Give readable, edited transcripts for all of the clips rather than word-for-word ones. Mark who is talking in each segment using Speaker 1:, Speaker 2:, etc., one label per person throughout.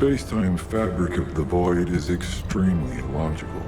Speaker 1: space-time fabric of the void is extremely illogical.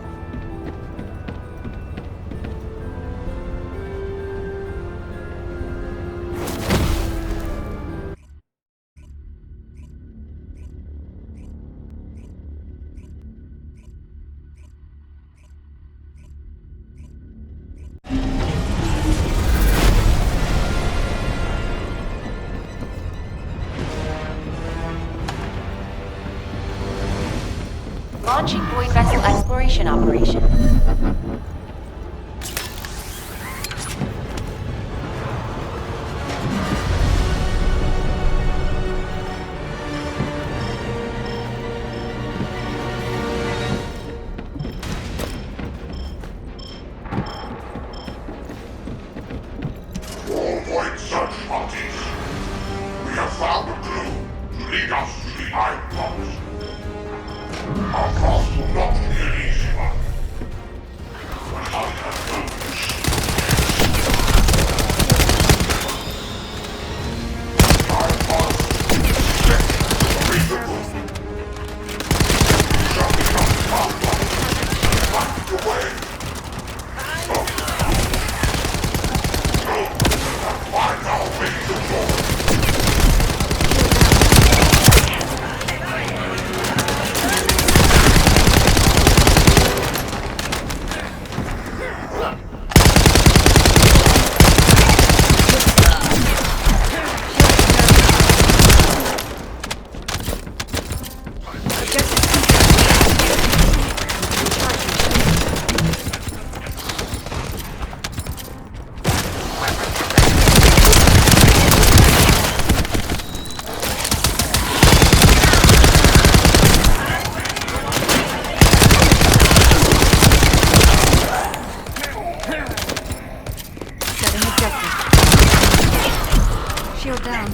Speaker 2: Launching void vessel exploration operation.
Speaker 3: All void search parties. We have found a clue to lead us to the Iron Box. Our path will not be an easy one. But I have no wish. I must set to read the book. We shall become faster and find the way. Find our way to war.
Speaker 4: Shield down.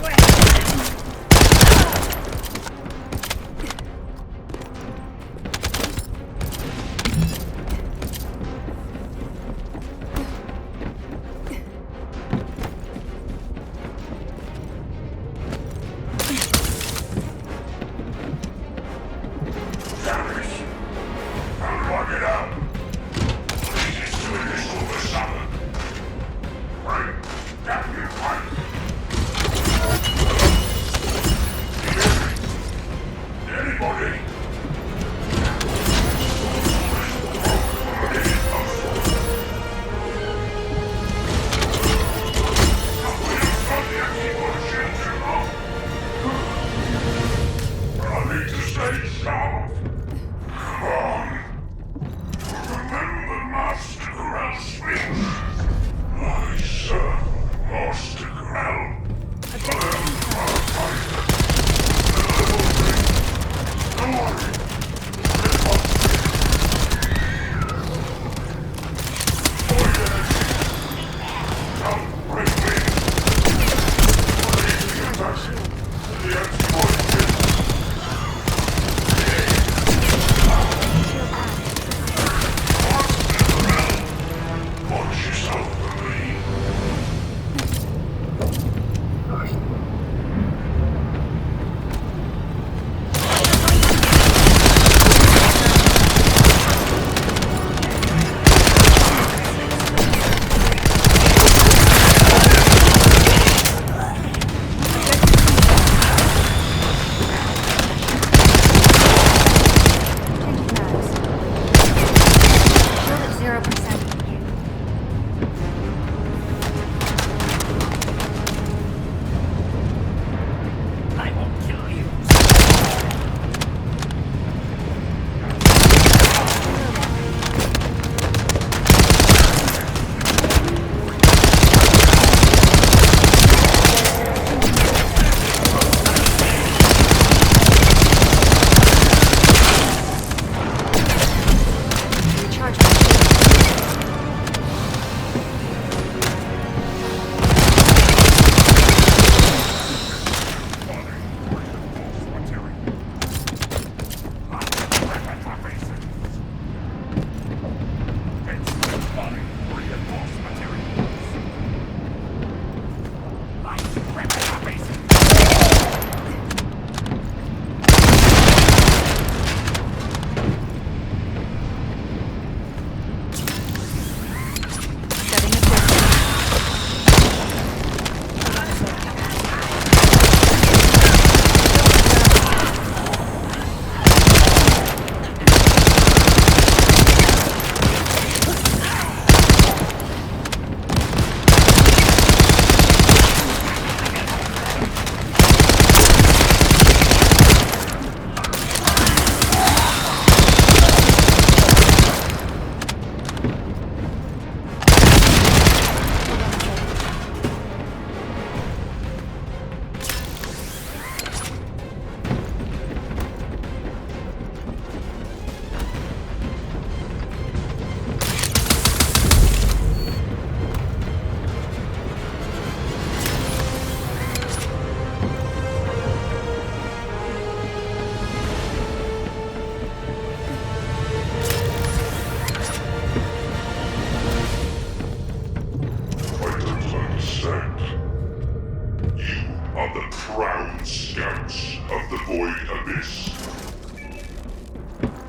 Speaker 3: this.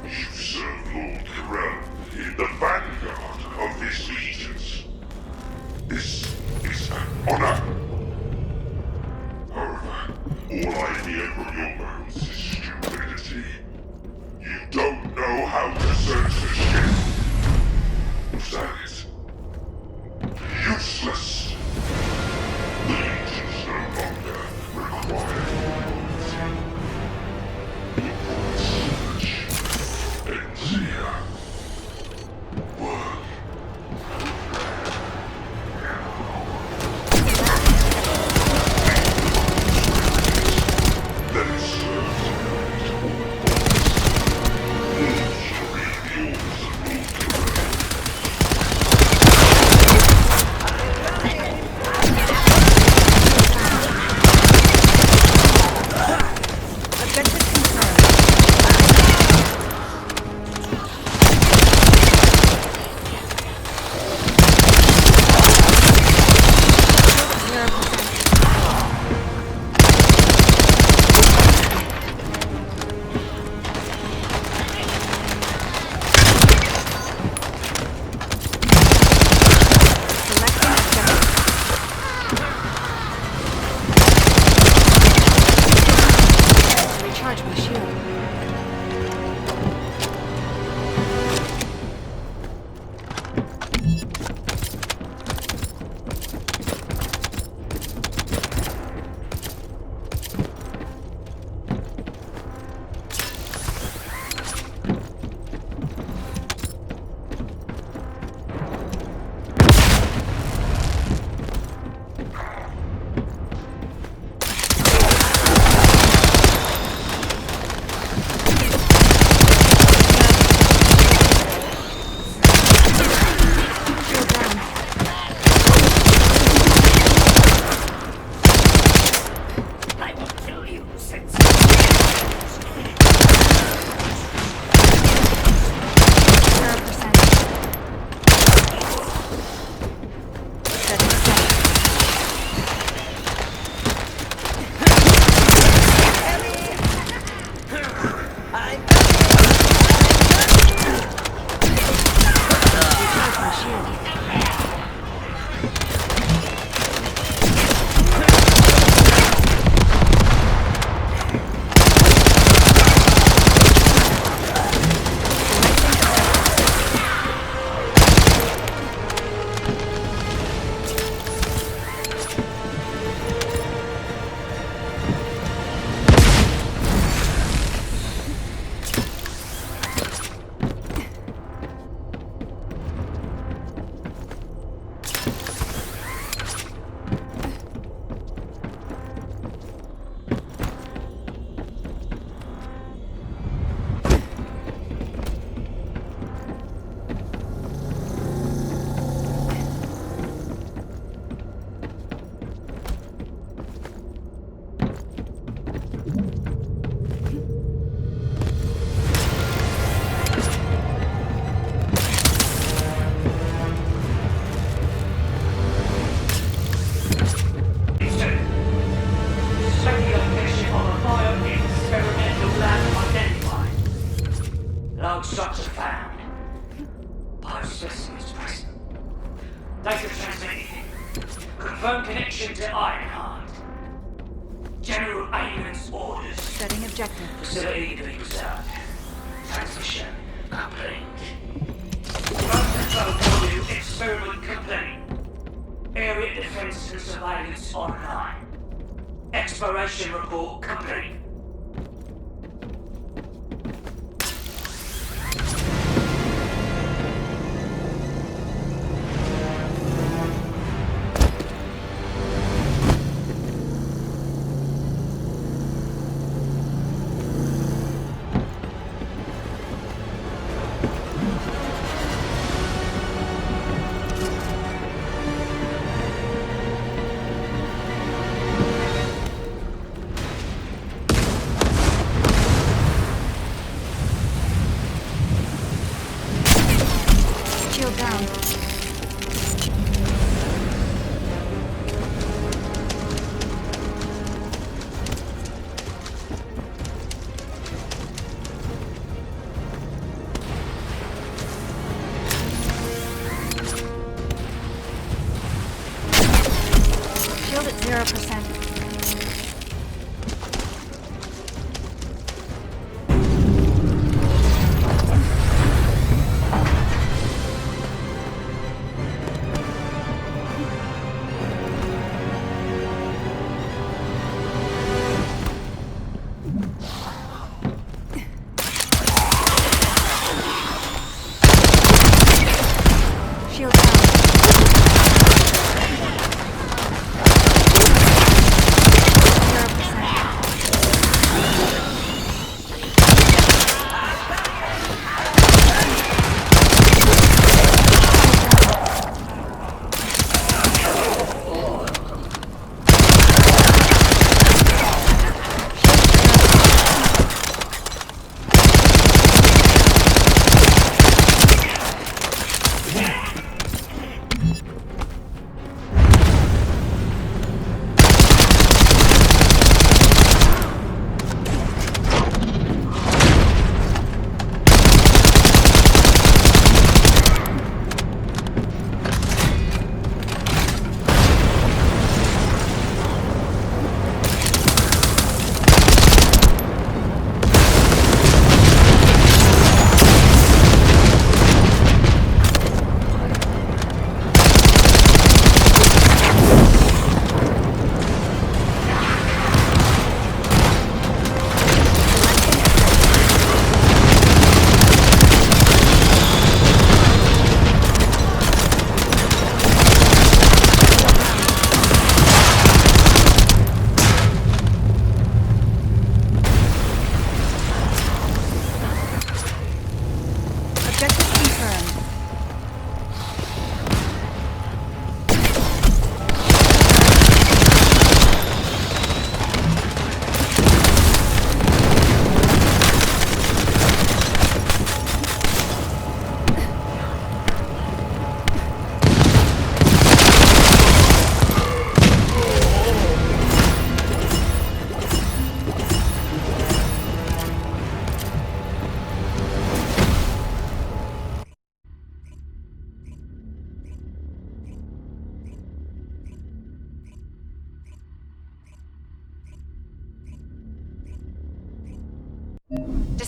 Speaker 3: You serve Lord Karel in the vanguard of his legions. This is an honor. However, all I hear from your mouths is stupidity. You don't know how to search the ship. Was that it? Useless. The legions no longer require loyalty. Your search ends here. Work. Let it serve to create all bodies. All shall be the orders of Lord Karel.
Speaker 2: Recharge my shield.
Speaker 4: Log structure found. Biospecimens present. Data transmitted. Confirm connection to Ironheart. General Aimant's orders.
Speaker 2: Setting objective.
Speaker 4: Facility to be preserved. Transmission complete. Control module experiment complete. Area defense and surveillance online. Exploration report complete.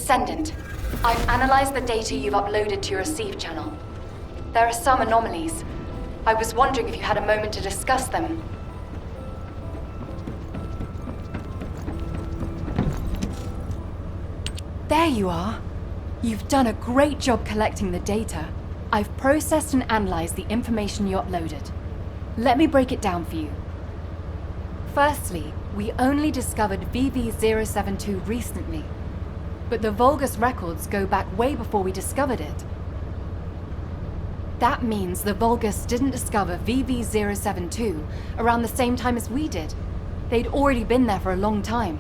Speaker 5: Descendant, I've analyzed the data you've uploaded to your receive channel. There are some anomalies. I was wondering if you had a moment to discuss them.
Speaker 6: There you are. You've done a great job collecting the data. I've processed and analyzed the information you uploaded. Let me break it down for you. Firstly, we only discovered VV072 recently, but the Vulgus records go back way before we discovered it. That means the Vulgus didn't discover VV072 around the same time as we did. They'd already been there for a long time.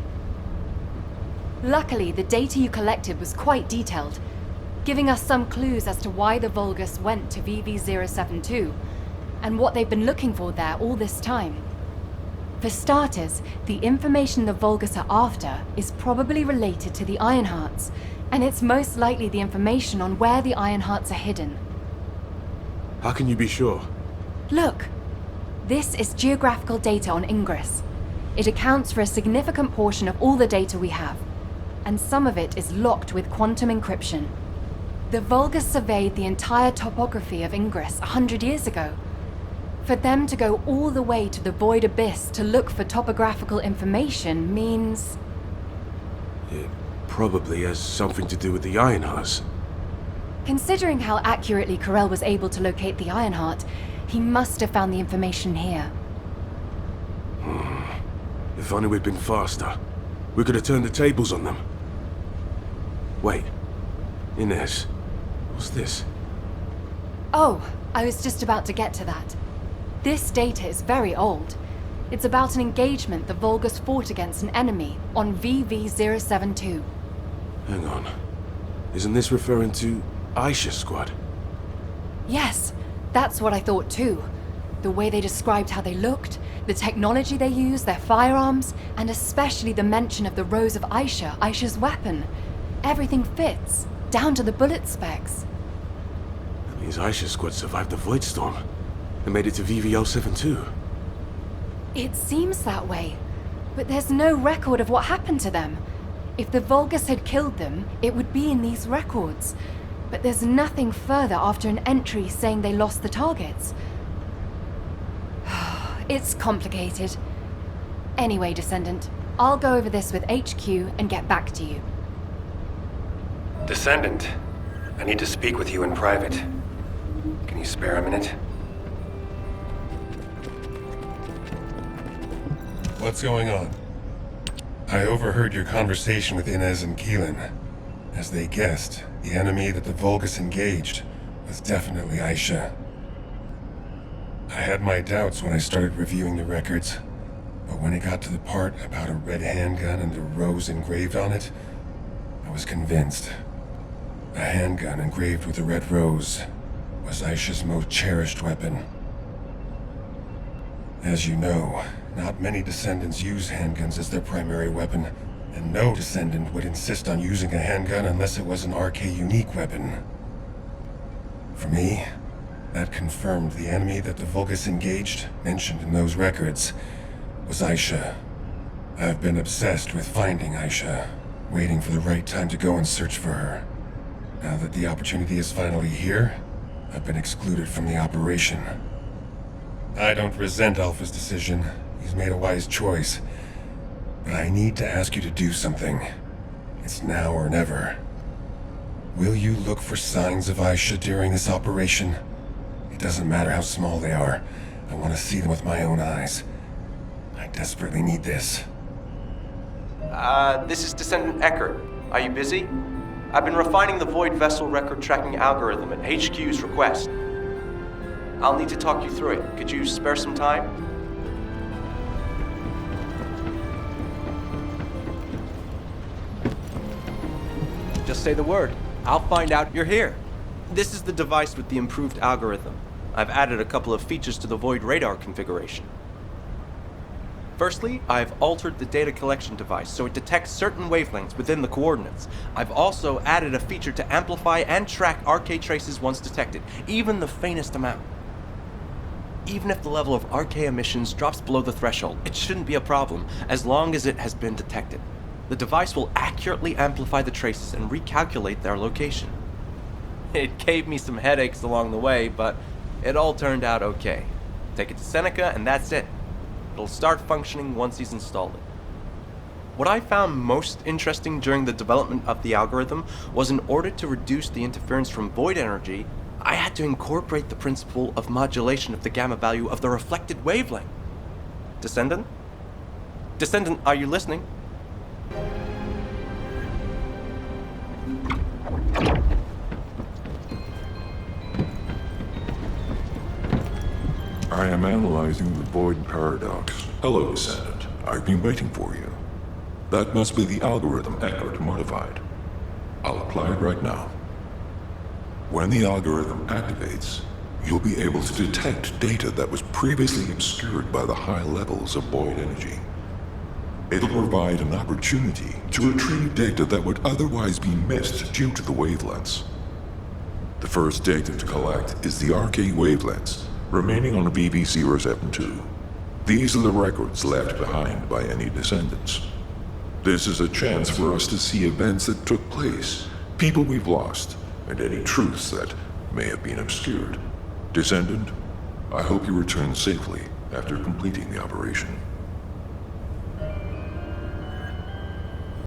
Speaker 6: Luckily, the data you collected was quite detailed, giving us some clues as to why the Vulgus went to VV072 and what they've been looking for there all this time. For starters, the information the Vulgus are after is probably related to the Ironhearts, and it's most likely the information on where the Ironhearts are hidden.
Speaker 7: How can you be sure?
Speaker 6: Look, this is geographical data on Ingress. It accounts for a significant portion of all the data we have, and some of it is locked with quantum encryption. The Vulgus surveyed the entire topography of Ingress 100 years ago. For them to go all the way to the Void Abyss to look for topographical information means...
Speaker 7: It probably has something to do with the Ironhearts.
Speaker 6: Considering how accurately Corell was able to locate the Ironheart, he must have found the information here.
Speaker 7: If only we'd been faster. We could have turned the tables on them. Wait. Inez. What's this?
Speaker 6: Oh, I was just about to get to that. This data is very old. It's about an engagement the Vulgus fought against an enemy on VV072.
Speaker 7: Hang on. Isn't this referring to Aisha's squad?
Speaker 6: Yes, that's what I thought too. The way they described how they looked, the technology they used, their firearms, and especially the mention of the Rose of Aisha, Aisha's weapon. Everything fits, down to the bullet specs.
Speaker 7: That means Aisha's squad survived the Void Storm and made it to VV072.
Speaker 6: It seems that way, but there's no record of what happened to them. If the Vulgus had killed them, it would be in these records. But there's nothing further after an entry saying they lost the targets. It's complicated. Anyway, Descendant, I'll go over this with HQ and get back to you.
Speaker 8: Descendant, I need to speak with you in private. Can you spare a minute?
Speaker 9: What's going on? I overheard your conversation with Inez and Keelan. As they guessed, the enemy that the Vulgus engaged was definitely Aisha. I had my doubts when I started reviewing the records, but when it got to the part about a red handgun and a rose engraved on it, I was convinced. A handgun engraved with a red rose was Aisha's most cherished weapon. As you know, not many Descendants use handguns as their primary weapon, and no Descendant would insist on using a handgun unless it was an RK unique weapon. For me, that confirmed the enemy that the Vulgus engaged, mentioned in those records, was Aisha. I've been obsessed with finding Aisha, waiting for the right time to go and search for her. Now that the opportunity is finally here, I've been excluded from the operation. I don't resent Alpha's decision. He's made a wise choice. But I need to ask you to do something. It's now or never. Will you look for signs of Aisha during this operation? It doesn't matter how small they are. I want to see them with my own eyes. I desperately need this.
Speaker 8: This is Descendant Eckert. Are you busy? I've been refining the Void Vessel record tracking algorithm at HQ's request. I'll need to talk you through it. Could you spare some time? Just say the word. I'll find out you're here. This is the device with the improved algorithm. I've added a couple of features to the Void radar configuration. Firstly, I've altered the data collection device so it detects certain wavelengths within the coordinates. I've also added a feature to amplify and track RK traces once detected, even the faintest amount. Even if the level of RK emissions drops below the threshold, it shouldn't be a problem, as long as it has been detected. The device will accurately amplify the traces and recalculate their location. It gave me some headaches along the way, but it all turned out okay. Take it to Seneca, and that's it. It'll start functioning once he's installed it. What I found most interesting during the development of the algorithm was in order to reduce the interference from void energy, I had to incorporate the principle of modulation of the gamma value of the reflected wavelength. Descendant? Descendant, are you listening?
Speaker 1: I am analyzing the void paradox. Hello, Descendant. I've been waiting for you. That must be the algorithm Eckert modified. I'll apply it right now. When the algorithm activates, you'll be able to detect data that was previously obscured by the high levels of void energy. It'll provide an opportunity to retrieve data that would otherwise be missed due to the wavelengths. The first data to collect is the RK wavelengths remaining on VV072. These are the records left behind by any descendants. This is a chance for us to see events that took place, people we've lost, and any truths that may have been obscured. Descendant, I hope you return safely after completing the operation.